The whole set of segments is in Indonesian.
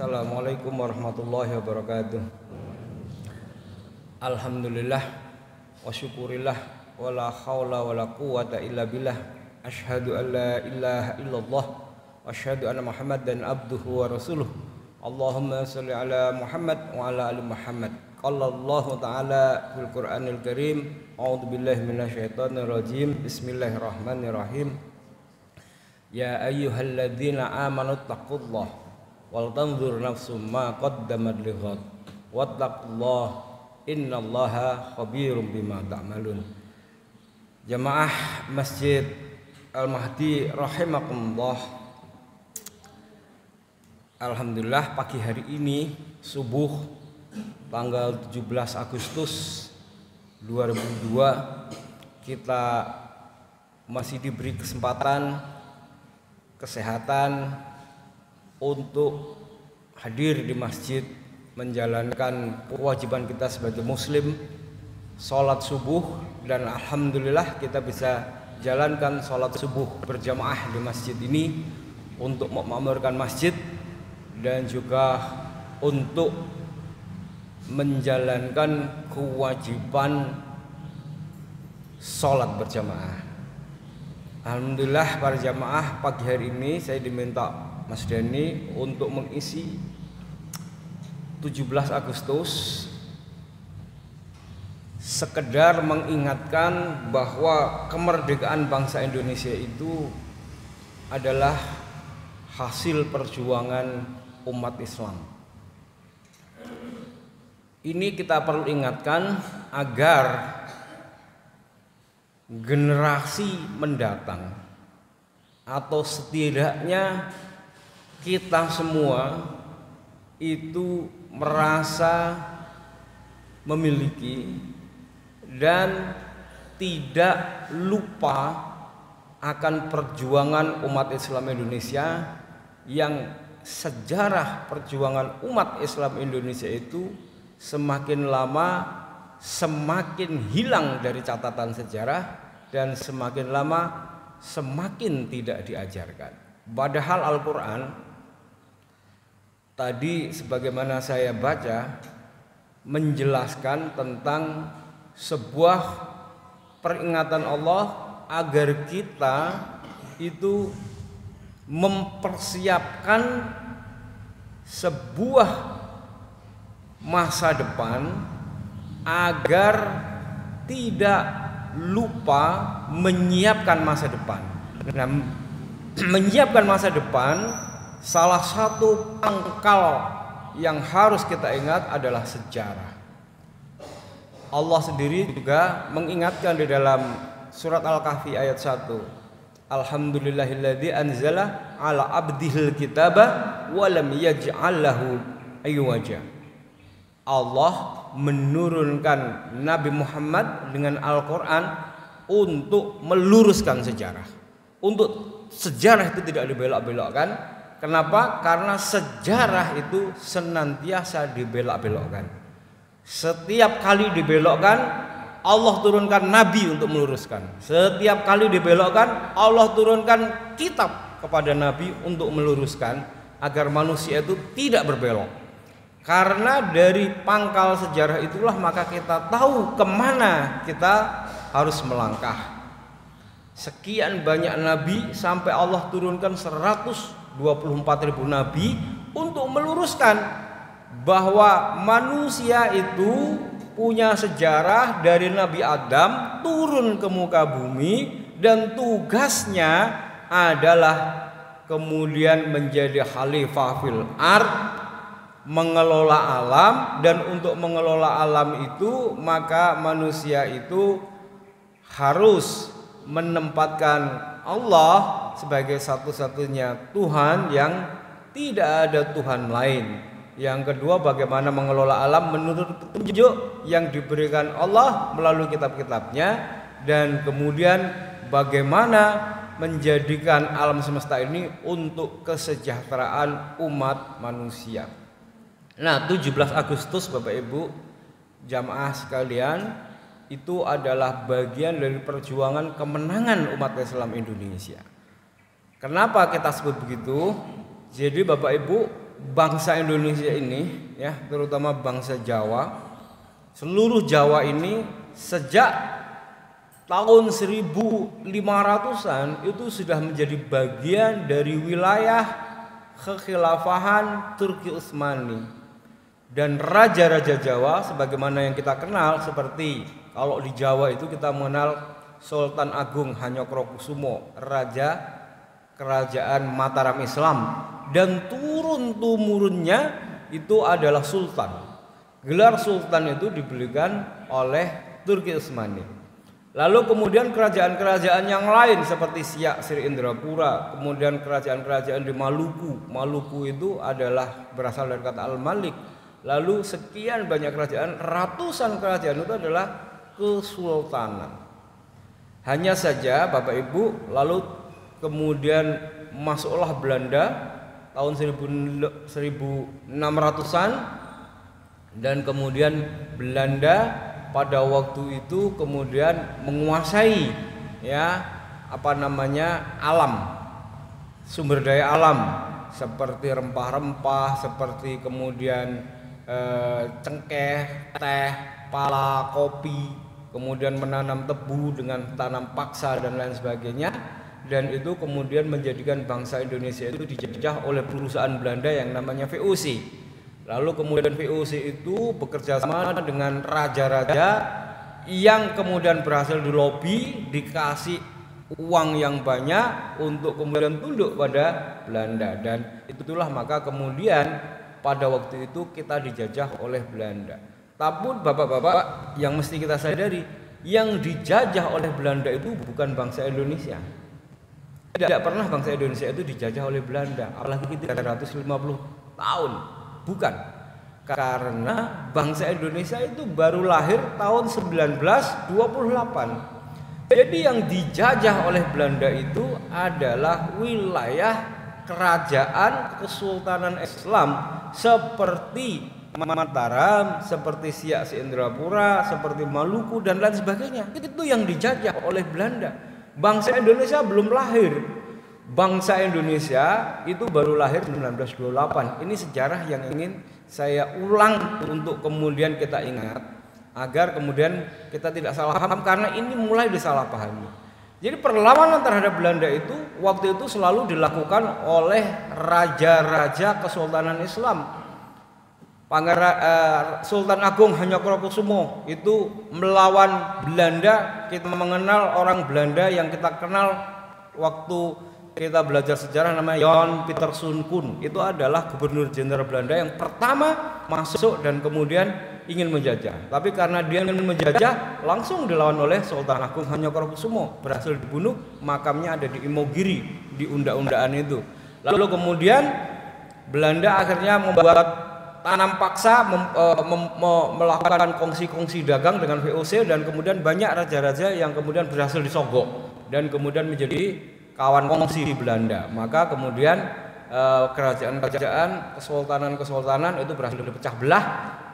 Assalamualaikum warahmatullahi wabarakatuh. Alhamdulillah wa syukurillah wa la haula wa la quwata illa billah. Asyhadu an la ilaha illallah wa asyhadu anna Muhammadan abduhu wa rasuluh. Allahumma shalli ala Muhammad wa ala ali Muhammad. Qala Allah ta'ala fil Qur'anil Karim, a'udzu billahi minasyaitonir rajim. Bismillahirrahmanirrahim. Ya ayyuhalladzina amanu taqullaha wal tanzur nafsum ma qaddamat lighad wattaqullaha innallaha khabirum bima ta'malun. Jamaah Masjid Al-Mahdi rahimakumullah. Alhamdulillah pagi hari ini subuh tanggal 17 Agustus 2002 kita masih diberi kesempatan kesehatan untuk hadir di masjid menjalankan kewajiban kita sebagai muslim, sholat subuh, dan alhamdulillah kita bisa jalankan sholat subuh berjamaah di masjid ini untuk memakmurkan masjid dan juga untuk menjalankan kewajiban sholat berjamaah. Alhamdulillah para jamaah, pagi hari ini saya diminta Mas Dani untuk mengisi 17 Agustus sekedar mengingatkan bahwa kemerdekaan bangsa Indonesia itu adalah hasil perjuangan umat Islam. Ini kita perlu ingatkan agar generasi mendatang atau setidaknya kita semua itu merasa memiliki dan tidak lupa akan perjuangan umat Islam Indonesia, yang sejarah perjuangan umat Islam Indonesia itu semakin lama semakin hilang dari catatan sejarah dan semakin lama semakin tidak diajarkan. Padahal Al-Quran tadi sebagaimana saya baca menjelaskan tentang sebuah peringatan Allah agar kita itu mempersiapkan sebuah masa depan agar tidak lupa menyiapkan masa depan. Nah, menyiapkan masa depan, salah satu pangkal yang harus kita ingat adalah sejarah. Allah sendiri juga mengingatkan di dalam surat Al-Kahfi ayat 1. Alhamdulillahilladzi anzala ala abdihil kitaba wa lam yaj'al lahu aywaja. Allah menurunkan Nabi Muhammad dengan Al-Quran untuk meluruskan sejarah. Untuk sejarah itu tidak dibelok-belokkan. Kenapa? Karena sejarah itu senantiasa dibelok-belokkan. Setiap kali dibelokkan, Allah turunkan Nabi untuk meluruskan. Setiap kali dibelokkan, Allah turunkan kitab kepada Nabi untuk meluruskan agar manusia itu tidak berbelok. Karena dari pangkal sejarah itulah maka kita tahu kemana kita harus melangkah. Sekian banyak nabi sampai Allah turunkan 124.000 nabi untuk meluruskan bahwa manusia itu punya sejarah dari Nabi Adam turun ke muka bumi dan tugasnya adalah kemudian menjadi khalifah fil ard, mengelola alam, dan untuk mengelola alam itu maka manusia itu harus menempatkan Allah sebagai satu-satunya Tuhan yang tidak ada Tuhan lain. Yang kedua, bagaimana mengelola alam menurut petunjuk yang diberikan Allah melalui kitab-kitabnya, dan kemudian bagaimana menjadikan alam semesta ini untuk kesejahteraan umat manusia. Nah, 17 Agustus Bapak Ibu jamaah sekalian, itu adalah bagian dari perjuangan kemenangan umat Islam Indonesia. Kenapa kita sebut begitu? Jadi Bapak Ibu, bangsa Indonesia ini ya, terutama bangsa Jawa, seluruh Jawa ini sejak tahun 1500-an itu sudah menjadi bagian dari wilayah kekhilafahan Turki Utsmani. Dan raja-raja Jawa sebagaimana yang kita kenal, seperti kalau di Jawa itu kita mengenal Sultan Agung Hanyokrokusumo, raja kerajaan Mataram Islam, dan turun-temurunnya itu adalah sultan. Gelar sultan itu diberikan oleh Turki Utsmani. Lalu kemudian kerajaan-kerajaan yang lain seperti Siak Sri Indrapura, kemudian kerajaan-kerajaan di Maluku. Maluku itu adalah berasal dari kata Al-Malik. Lalu sekian banyak kerajaan, ratusan kerajaan itu adalah kesultanan. Hanya saja Bapak Ibu, lalu kemudian masuklah Belanda tahun 1600-an, dan kemudian Belanda pada waktu itu kemudian menguasai ya alam, sumber daya alam seperti rempah-rempah, seperti kemudian cengkeh, teh, pala, kopi, kemudian menanam tebu dengan tanam paksa dan lain sebagainya. Dan itu kemudian menjadikan bangsa Indonesia itu dijajah oleh perusahaan Belanda yang namanya VOC. Lalu kemudian VOC itu bekerja sama dengan raja-raja yang kemudian berhasil dilobi, dikasih uang yang banyak untuk kemudian tunduk pada Belanda. Dan itulah maka kemudian pada waktu itu kita dijajah oleh Belanda. Tapi bapak-bapak yang mesti kita sadari, yang dijajah oleh Belanda itu bukan bangsa Indonesia. Tidak pernah bangsa Indonesia itu dijajah oleh Belanda, apalagi 350 tahun. Bukan. Karena bangsa Indonesia itu baru lahir tahun 1928. Jadi yang dijajah oleh Belanda itu adalah wilayah kerajaan kesultanan Islam seperti Mataram, seperti Siak Sri Indrapura, seperti Maluku dan lain sebagainya. Itu yang dijajah oleh Belanda. Bangsa Indonesia belum lahir. Bangsa Indonesia itu baru lahir 1928. Ini sejarah yang ingin saya ulang untuk kemudian kita ingat, agar kemudian kita tidak salah paham, karena ini mulai disalahpahami. Jadi perlawanan terhadap Belanda itu waktu itu selalu dilakukan oleh raja-raja kesultanan Islam. Sultan Agung Hanyokrokusumo itu melawan Belanda. Kita mengenal orang Belanda yang kita kenal waktu kita belajar sejarah, namanya Jan Pieterszoon Koen. Itu adalah gubernur jenderal Belanda yang pertama masuk dan kemudian ingin menjajah. Tapi karena dia ingin menjajah, langsung dilawan oleh Sultan Agung Hanyokrokusumo. Berhasil dibunuh, makamnya ada di Imogiri, di undaan itu. Lalu kemudian Belanda akhirnya membuat tanam paksa, melakukan kongsi-kongsi dagang dengan VOC, dan kemudian banyak raja-raja yang kemudian berhasil disogok dan kemudian menjadi kawan kongsi di Belanda. Maka kemudian kerajaan-kerajaan, kesultanan-kesultanan itu berhasil dipecah belah.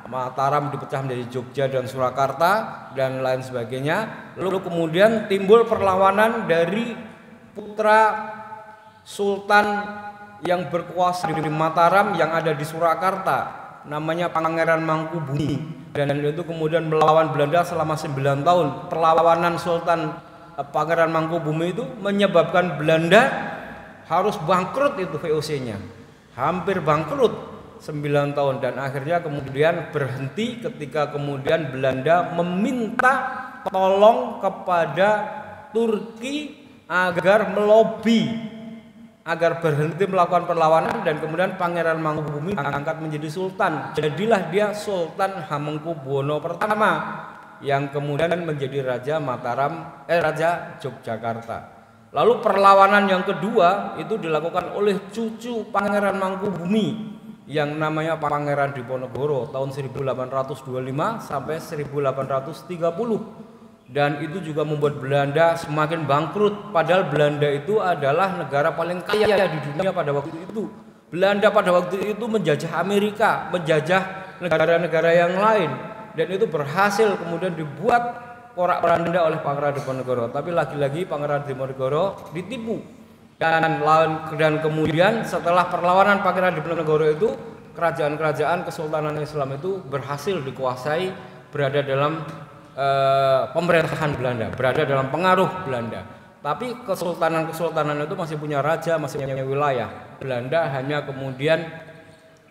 Mataram dipecah menjadi Jogja dan Surakarta dan lain sebagainya. Lalu kemudian timbul perlawanan dari putra sultan yang berkuasa di Mataram yang ada di Surakarta, namanya Pangeran Mangkubumi, dan itu kemudian melawan Belanda selama 9 tahun. Perlawanan Sultan Pangeran Mangkubumi itu menyebabkan Belanda harus bangkrut, itu VOC-nya hampir bangkrut 9 tahun, dan akhirnya kemudian berhenti ketika kemudian Belanda meminta tolong kepada Turki agar melobi agar berhenti melakukan perlawanan, dan kemudian Pangeran Mangkubumi diangkat menjadi sultan. Jadilah dia Sultan Hamengkubuwono pertama yang kemudian menjadi Raja Mataram, Raja Yogyakarta. Lalu perlawanan yang kedua itu dilakukan oleh cucu Pangeran Mangkubumi yang namanya Pangeran Diponegoro tahun 1825 sampai 1830. Dan itu juga membuat Belanda semakin bangkrut, padahal Belanda itu adalah negara paling kaya di dunia pada waktu itu. Belanda pada waktu itu menjajah Amerika, menjajah negara-negara yang lain, dan itu berhasil kemudian dibuat porak-poranda oleh Pangeran Diponegoro. Tapi lagi-lagi Pangeran Diponegoro ditipu dan kemudian setelah perlawanan Pangeran Diponegoro itu, kerajaan-kerajaan kesultanan Islam itu berhasil dikuasai, berada dalam pemerintahan Belanda, berada dalam pengaruh Belanda. Tapi kesultanan-kesultanan itu masih punya raja, masih punya wilayah. Belanda hanya kemudian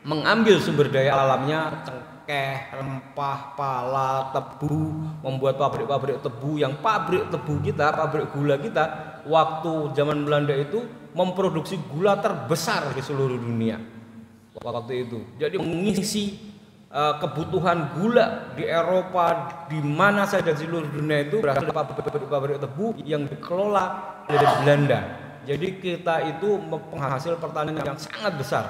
mengambil sumber daya alamnya, cengkeh, rempah, pala, tebu, membuat pabrik-pabrik tebu. Yang pabrik tebu kita, pabrik gula kita, waktu zaman Belanda itu memproduksi gula terbesar di seluruh dunia waktu itu. Jadi mengisi kebutuhan gula di Eropa, di mana saja di seluruh dunia itu berasal dari pabrik-pabrik tebu yang dikelola dari Belanda. Jadi kita itu penghasil pertanian yang sangat besar.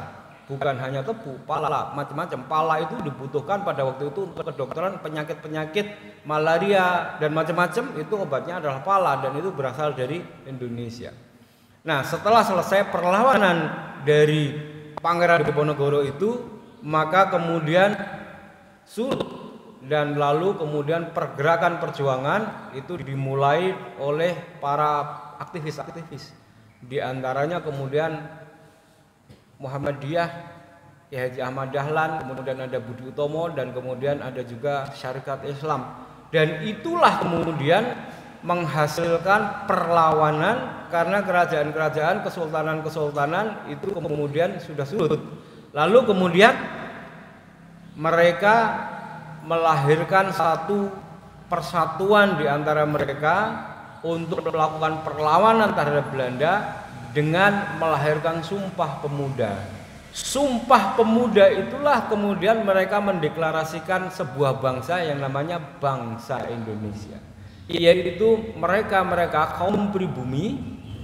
Bukan hanya tebu, pala, macam-macam. Pala itu dibutuhkan pada waktu itu untuk kedokteran penyakit-penyakit malaria dan macam-macam, itu obatnya adalah pala, dan itu berasal dari Indonesia. Nah, setelah selesai perlawanan dari Pangeran Diponegoro itu, maka kemudian surut, dan lalu kemudian pergerakan perjuangan itu dimulai oleh para aktivis-aktivis. Di antaranya kemudian Muhammadiyah, Kiai Haji Ahmad Dahlan, kemudian ada Budi Utomo, dan kemudian ada juga Syarikat Islam. Dan itulah kemudian menghasilkan perlawanan, karena kerajaan-kerajaan, kesultanan-kesultanan itu kemudian sudah surut. Lalu kemudian mereka melahirkan satu persatuan di antara mereka untuk melakukan perlawanan terhadap Belanda dengan melahirkan Sumpah Pemuda. Sumpah Pemuda itulah kemudian mereka mendeklarasikan sebuah bangsa yang namanya bangsa Indonesia. Yaitu mereka kaum pribumi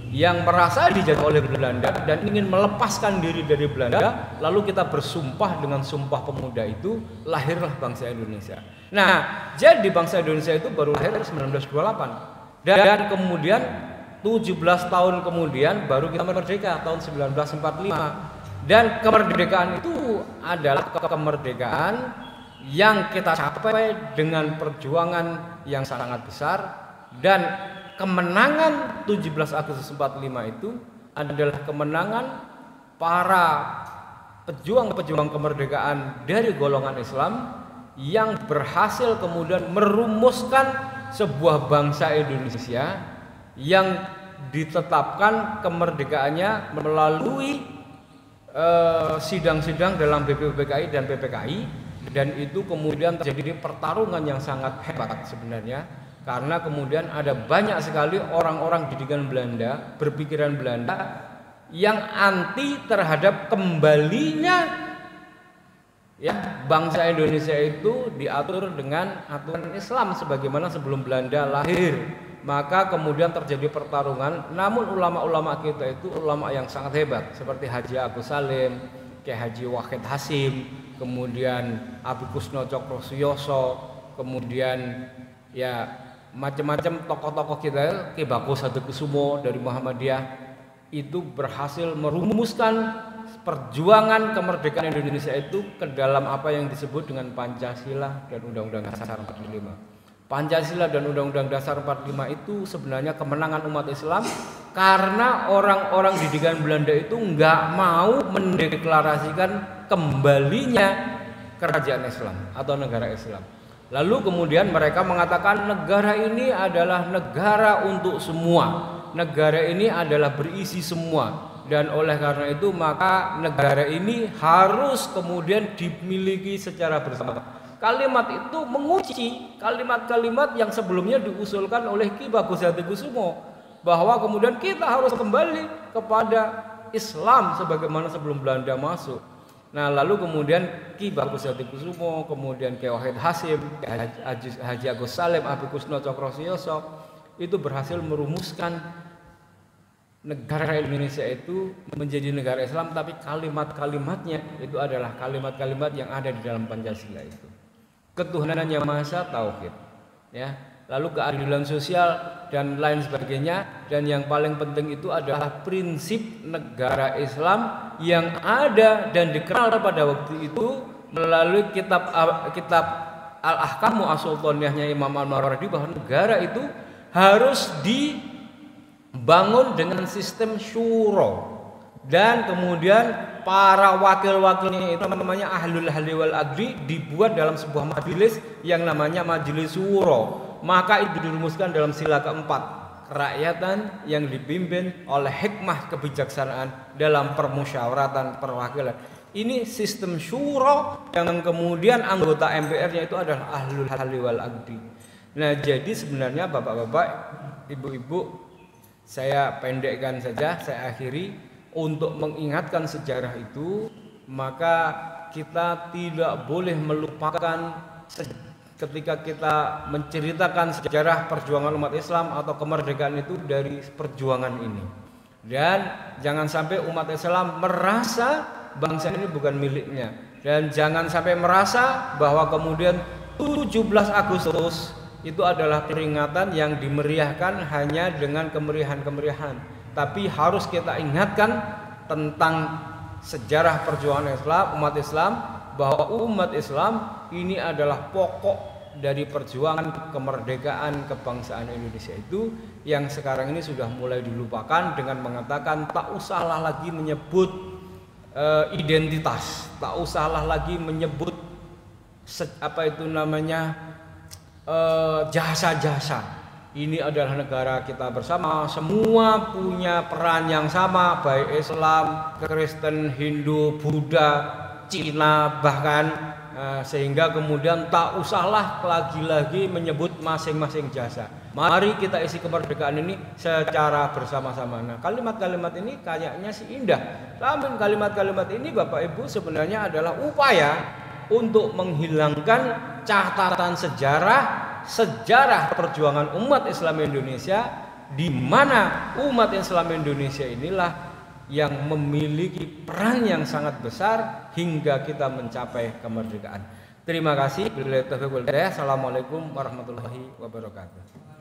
yang merasa dijajah oleh Belanda dan ingin melepaskan diri dari Belanda, lalu kita bersumpah dengan Sumpah Pemuda itu, lahirlah bangsa Indonesia. Nah, jadi bangsa Indonesia itu baru lahir 1928, dan kemudian 17 tahun kemudian baru kita merdeka tahun 1945. Dan kemerdekaan itu adalah kemerdekaan yang kita capai dengan perjuangan yang sangat besar, dan kemenangan 17 Agustus 45 itu adalah kemenangan para pejuang-pejuang kemerdekaan dari golongan Islam yang berhasil kemudian merumuskan sebuah bangsa Indonesia yang ditetapkan kemerdekaannya melalui sidang-sidang dalam BPUPKI dan PPKI, dan itu kemudian terjadi pertarungan yang sangat hebat sebenarnya, karena kemudian ada banyak sekali orang-orang didikan Belanda, berpikiran Belanda yang anti terhadap kembalinya ya bangsa Indonesia itu diatur dengan aturan Islam sebagaimana sebelum Belanda lahir. Maka kemudian terjadi pertarungan, namun ulama-ulama kita itu ulama yang sangat hebat, seperti Haji Agus Salim, Kiai Haji Wahid Hasim, kemudian Abi Kusno Cokrosuyoso, kemudian ya macam-macam tokoh-tokoh kita, Ki Bagus Hadikusumo dari Muhammadiyah, itu berhasil merumuskan perjuangan kemerdekaan Indonesia itu ke dalam apa yang disebut dengan Pancasila dan Undang-Undang Dasar 45. Pancasila dan Undang-Undang Dasar 45 itu sebenarnya kemenangan umat Islam, karena orang-orang didikan Belanda itu nggak mau mendeklarasikan kembalinya kerajaan Islam atau negara Islam. Lalu kemudian mereka mengatakan negara ini adalah negara untuk semua, negara ini adalah berisi semua, dan oleh karena itu maka negara ini harus kemudian dimiliki secara bersama. Kalimat itu menguji kalimat-kalimat yang sebelumnya diusulkan oleh Ki Bagus Hadikusumo, bahwa kemudian kita harus kembali kepada Islam sebagaimana sebelum Belanda masuk. Nah, lalu kemudian Ki Bagus Hadikusumo, kemudian Kiai Wahid Hasim, Haji Agus Salim, Abi Kusno Cokrosuyoso itu berhasil merumuskan negara Indonesia itu menjadi negara Islam, tapi kalimat-kalimatnya itu adalah kalimat-kalimat yang ada di dalam Pancasila itu. Ketuhanan yang Maha Esa, tauhid, ya. Lalu keadilan sosial dan lain sebagainya, dan yang paling penting itu adalah prinsip negara Islam yang ada dan dikenal pada waktu itu melalui kitab Al-Ahkamu As-Sultaniyahnya Imam Al-Mawardi, bahwa negara itu harus bangun dengan sistem syuro, dan kemudian para wakil-wakilnya itu namanya ahlul halli wal aqdi dibuat dalam sebuah majelis yang namanya majelis syuro. Maka itu dirumuskan dalam sila keempat, kerakyatan yang dipimpin oleh hikmah kebijaksanaan dalam permusyawaratan perwakilan. Ini sistem syuro yang kemudian anggota MPR-nya itu adalah ahlul halli wal aqdi. Nah, jadi sebenarnya bapak-bapak, ibu-ibu, saya pendekkan saja, saya akhiri untuk mengingatkan sejarah itu, maka kita tidak boleh melupakan ketika kita menceritakan sejarah perjuangan umat Islam atau kemerdekaan itu dari perjuangan ini. Dan jangan sampai umat Islam merasa bangsa ini bukan miliknya, dan jangan sampai merasa bahwa kemudian 17 Agustus itu adalah peringatan yang dimeriahkan hanya dengan kemeriahan-kemeriahan, tapi harus kita ingatkan tentang sejarah perjuangan Islam, umat Islam, bahwa umat Islam ini adalah pokok dari perjuangan kemerdekaan kebangsaan Indonesia itu, yang sekarang ini sudah mulai dilupakan dengan mengatakan tak usahlah lagi menyebut identitas, tak usahlah lagi menyebut jasa-jasa. Ini adalah negara kita bersama, semua punya peran yang sama, baik Islam, Kristen, Hindu, Buddha, Cina bahkan, sehingga kemudian tak usahlah lagi-lagi menyebut masing-masing jasa. Mari kita isi kemerdekaan ini secara bersama-sama. Nah, kalimat-kalimat ini kayaknya sih indah, namun kalimat-kalimat ini Bapak Ibu sebenarnya adalah upaya untuk menghilangkan catatan sejarah perjuangan umat Islam Indonesia, di mana umat Islam Indonesia inilah yang memiliki peran yang sangat besar hingga kita mencapai kemerdekaan. Terima kasih. Assalamualaikum warahmatullahi wabarakatuh.